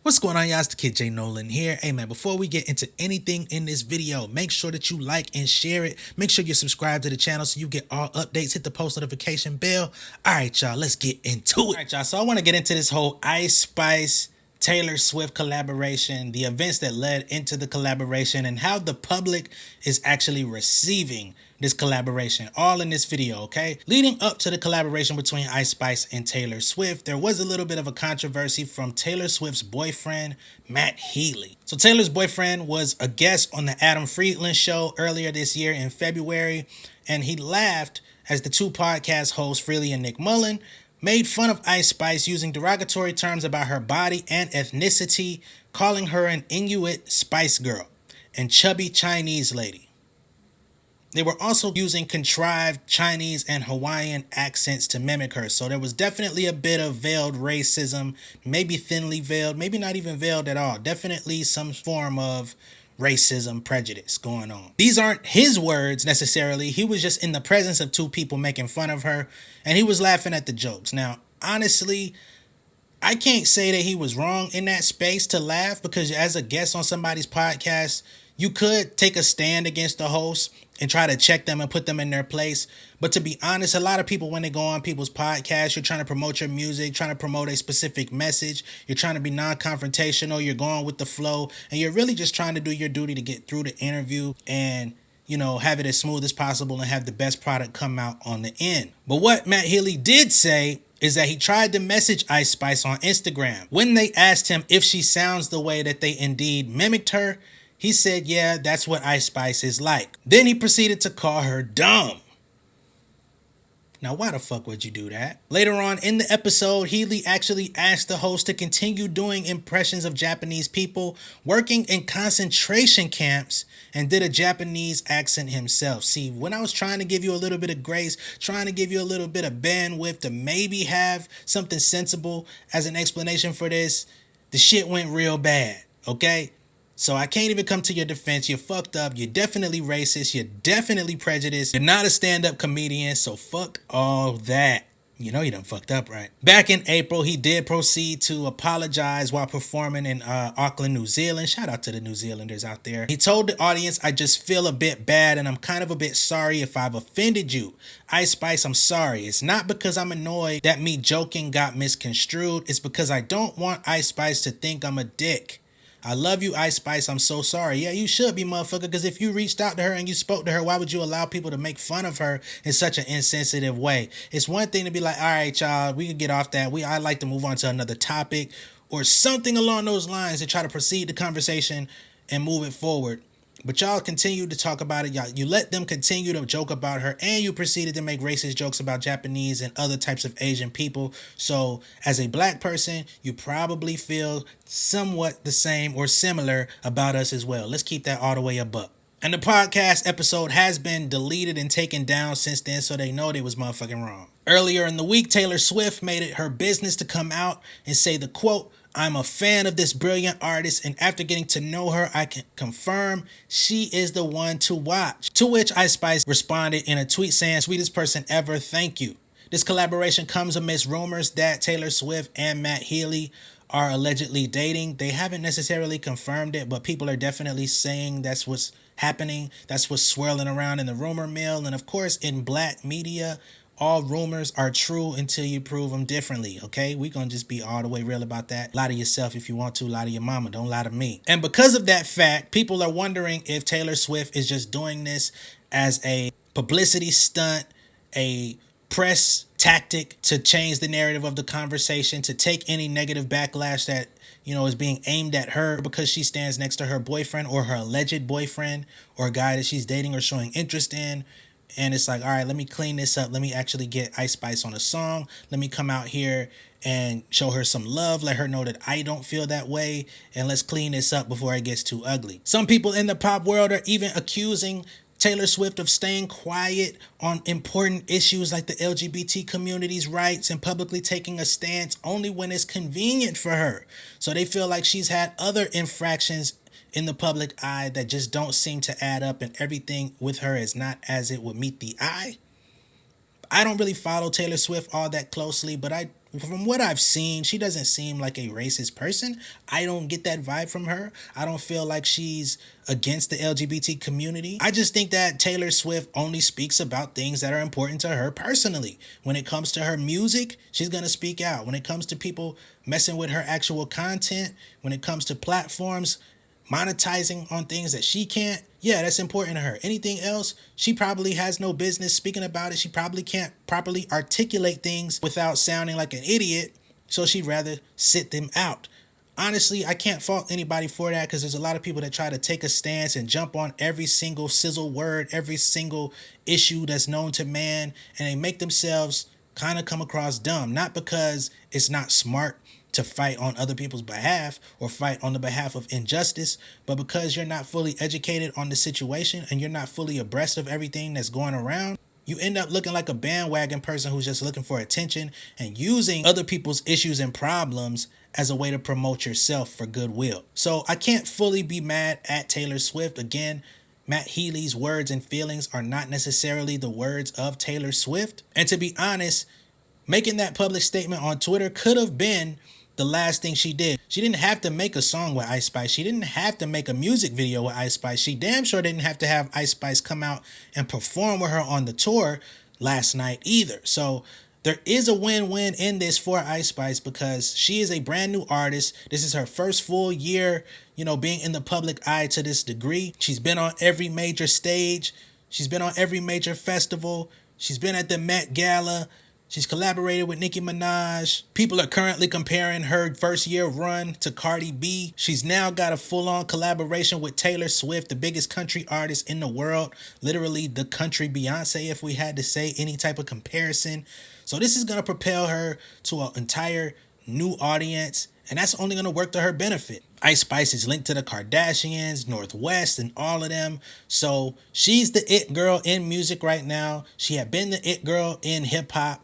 What's going on, y'all? It's the Kid J Nolan here. Hey man, before we get into anything in this video, make sure that you like and share it. Make sure you subscribe to the channel so you get all updates. Hit the post notification bell. Alright y'all, let's get into it. Alright y'all, so I want to get into this whole Ice Spice Taylor Swift collaboration, the events that led into the collaboration, and how the public is actually receiving this collaboration, all in this video, okay? Leading up to the collaboration between Ice Spice and Taylor Swift, there was a little bit of a controversy from Taylor Swift's boyfriend, Matt Healy. So Taylor's boyfriend was a guest on the Adam Friedland show earlier this year in February, and he laughed as the two podcast hosts, Freely and Nick Mullen, made fun of Ice Spice using derogatory terms about her body and ethnicity, calling her an Inuit Spice Girl and chubby Chinese lady. They were also using contrived Chinese and Hawaiian accents to mimic her. So there was definitely a bit of veiled racism, maybe thinly veiled, maybe not even veiled at all. Definitely some form of racism, prejudice going on. These aren't his words necessarily. He was just in the presence of two people making fun of her, and he was laughing at the jokes. Now, honestly, I can't say that he was wrong in that space to laugh, because as a guest on somebody's podcast, you could take a stand against the host and try to check them and put them in their place. But to be honest, a lot of people, when they go on people's podcasts, you're trying to promote your music, trying to promote a specific message. You're trying to be non-confrontational. You're going with the flow, and you're really just trying to do your duty to get through the interview and, you know, have it as smooth as possible and have the best product come out on the end. But what Matt Healy did say is that he tried to message Ice Spice on Instagram. When they asked him if she sounds the way that they indeed mimicked her, he said, yeah, that's what Ice Spice is like. Then he proceeded to call her dumb. Now, why the fuck would you do that? Later on in the episode, Healy actually asked the host to continue doing impressions of Japanese people working in concentration camps, and did a Japanese accent himself. See, when I was trying to give you a little bit of grace, trying to give you a little bit of bandwidth to maybe have something sensible as an explanation for this, the shit went real bad, okay? So I can't even come to your defense. You're fucked up. You're definitely racist. You're definitely prejudiced. You're not a stand-up comedian, so fuck all that. You know you done fucked up, right? Back in April, he did proceed to apologize while performing in Auckland, New Zealand. Shout out to the New Zealanders out there. He told the audience, I just feel a bit bad and I'm kind of a bit sorry if I've offended you. Ice Spice, I'm sorry. It's not because I'm annoyed that me joking got misconstrued. It's because I don't want Ice Spice to think I'm a dick. I love you, Ice Spice. I'm so sorry. Yeah, you should be, motherfucker, because if you reached out to her and you spoke to her, why would you allow people to make fun of her in such an insensitive way? It's one thing to be like, all right, y'all, we can get off that. I'd like to move on to another topic or something along those lines and try to proceed the conversation and move it forward. But y'all continue to talk about it. Y'all, you let them continue to joke about her, and you proceeded to make racist jokes about Japanese and other types of Asian people. So as a black person, you probably feel somewhat the same or similar about us as well. Let's keep that all the way above. And the podcast episode has been deleted and taken down since then, so they know they was motherfucking wrong. Earlier in the week, Taylor Swift made it her business to come out and say the quote, I'm a fan of this brilliant artist, and after getting to know her, I can confirm she is the one to watch. To which Ice Spice responded in a tweet saying, sweetest person ever, thank you. This collaboration comes amidst rumors that Taylor Swift and Matt Healy are allegedly dating. They haven't necessarily confirmed it, but people are definitely saying that's what's happening. That's what's swirling around in the rumor mill. And of course, in black media, all rumors are true until you prove them differently, okay? We're going to just be all the way real about that. Lie to yourself if you want to. Lie to your mama. Don't lie to me. And because of that fact, people are wondering if Taylor Swift is just doing this as a publicity stunt, a press tactic to change the narrative of the conversation, to take any negative backlash that, you know, is being aimed at her because she stands next to her boyfriend or her alleged boyfriend or a guy that she's dating or showing interest in. And it's like, all right, let me clean this up. Let me actually get Ice Spice on a song. Let me come out here and show her some love. Let her know that I don't feel that way. And let's clean this up before it gets too ugly. Some people in the pop world are even accusing Taylor Swift of staying quiet on important issues like the LGBT community's rights and publicly taking a stance only when it's convenient for her. So they feel like she's had other infractions in the public eye that just don't seem to add up, and everything with her is not as it would meet the eye. I don't really follow Taylor Swift all that closely, but I from what I've seen, she doesn't seem like a racist person. I don't get that vibe from her. I don't feel like she's against the LGBT community. I just think that Taylor Swift only speaks about things that are important to her personally. When it comes to her music, she's going to speak out. When it comes to people messing with her actual content, when it comes to platforms monetizing on things that she can't, yeah, that's important to her. Anything else, she probably has no business speaking about it. She probably can't properly articulate things without sounding like an idiot, so she'd rather sit them out. Honestly, I can't fault anybody for that, because there's a lot of people that try to take a stance and jump on every single sizzle word, every single issue that's known to man, and they make themselves kind of come across dumb. Not because it's not smart to fight on other people's behalf or fight on the behalf of injustice, but because you're not fully educated on the situation and you're not fully abreast of everything that's going around, you end up looking like a bandwagon person who's just looking for attention and using other people's issues and problems as a way to promote yourself for goodwill. So I can't fully be mad at Taylor Swift. Again, Matt Healy's words and feelings are not necessarily the words of Taylor Swift. And to be honest, making that public statement on Twitter could have been the last thing she did. She didn't have to make a song with Ice Spice. She didn't have to make a music video with Ice Spice. She damn sure didn't have to have Ice Spice come out and perform with her on the tour last night either. So there is a win-win in this for Ice Spice, because she is a brand new artist. This is her first full year, being in the public eye to this degree. She's been on every major stage. She's been on every major festival. She's been at the Met Gala. She's collaborated with Nicki Minaj. People are currently comparing her first year run to Cardi B. She's now got a full-on collaboration with Taylor Swift, the biggest country artist in the world. Literally the country Beyonce, if we had to say any type of comparison. So this is going to propel her to an entire new audience, and that's only going to work to her benefit. Ice Spice is linked to the Kardashians, Northwest, and all of them. So she's the it girl in music right now. She had been the it girl in hip-hop.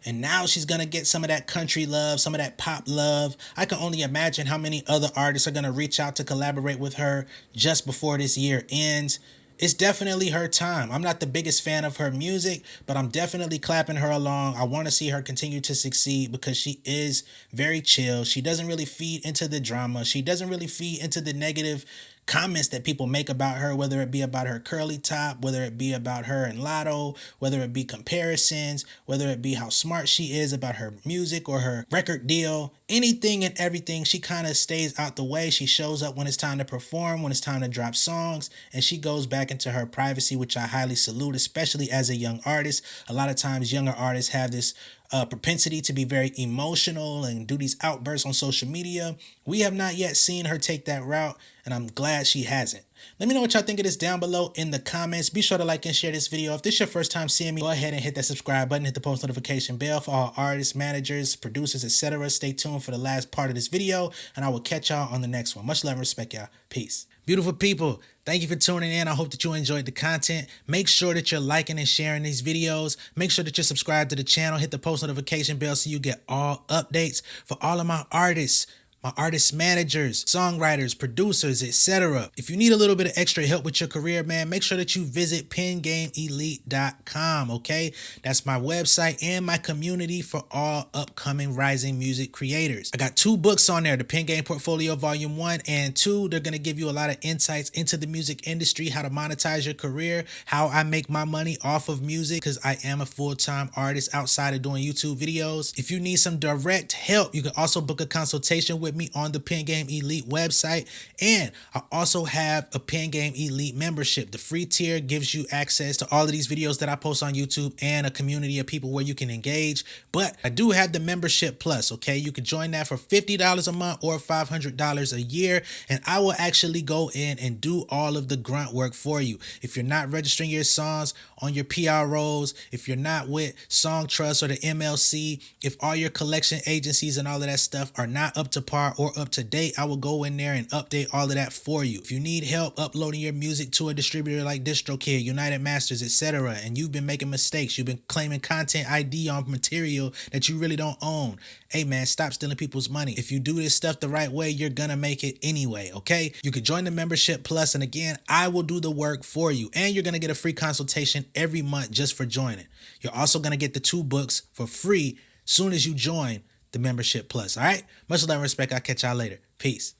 And now she's going to get some of that country love, some of that pop love. I can only imagine how many other artists are going to reach out to collaborate with her just before this year ends. It's definitely her time. I'm not the biggest fan of her music, but I'm definitely clapping her along. I want to see her continue to succeed because she is very chill. She doesn't really feed into the drama. She doesn't really feed into the negative comments that people make about her, whether it be about her curly top, whether it be about her and Lotto, whether it be comparisons, whether it be how smart she is about her music or her record deal, anything and everything. She kind of stays out the way. She shows up when it's time to perform, when it's time to drop songs, and she goes back into her privacy, which I highly salute, especially as a young artist. A lot of times younger artists have this propensity to be very emotional and do these outbursts on social media. We have not yet seen her take that route, and I'm glad she hasn't. Let me know what y'all think of this down below in the comments. Be sure to like and share this video. If this is your first time seeing me, go ahead and hit that subscribe button, hit the post notification bell for all artists, managers, producers, etc. Stay tuned for the last part of this video, and I will catch y'all on the next one. Much love and respect, y'all. Peace. Beautiful people, thank you for tuning in. I hope that you enjoyed the content. Make sure that you're liking and sharing these videos. Make sure that you're subscribed to the channel. Hit the post notification bell so you get all updates for all of my artists, my artist managers, songwriters, producers, etc. If you need a little bit of extra help with your career, man, make sure that you visit pengameelite.com, okay? That's my website and my community for all upcoming rising music creators. I got 2 books on there, the Pen Game Portfolio Volume 1 and 2. They're going to give you a lot of insights into the music industry, how to monetize your career, how I make my money off of music, because I am a full-time artist outside of doing YouTube videos. If you need some direct help, you can also book a consultation with me on the Pen Game Elite website, and I also have a Pen Game Elite membership. The free tier gives you access to all of these videos that I post on YouTube and a community of people where you can engage. But I do have the membership plus, okay? You can join that for $50 a month or $500 a year, and I will actually go in and do all of the grunt work for you. If you're not registering your songs on your PROs, if you're not with Song Trust or the MLC, if all your collection agencies and all of that stuff are not up to par or up to date, I will go in there and update all of that for you. If you need help uploading your music to a distributor like DistroKid, United Masters, etc., and you've been making mistakes, you've been claiming content ID on material that you really don't own, hey man, stop stealing people's money. If you do this stuff the right way, you're gonna make it anyway, okay? You can join the membership plus, and again, I will do the work for you, and you're gonna get a free consultation every month just for joining. You're also gonna get the 2 books for free soon as you join the membership plus. All right. Much love and respect. I'll catch y'all later. Peace.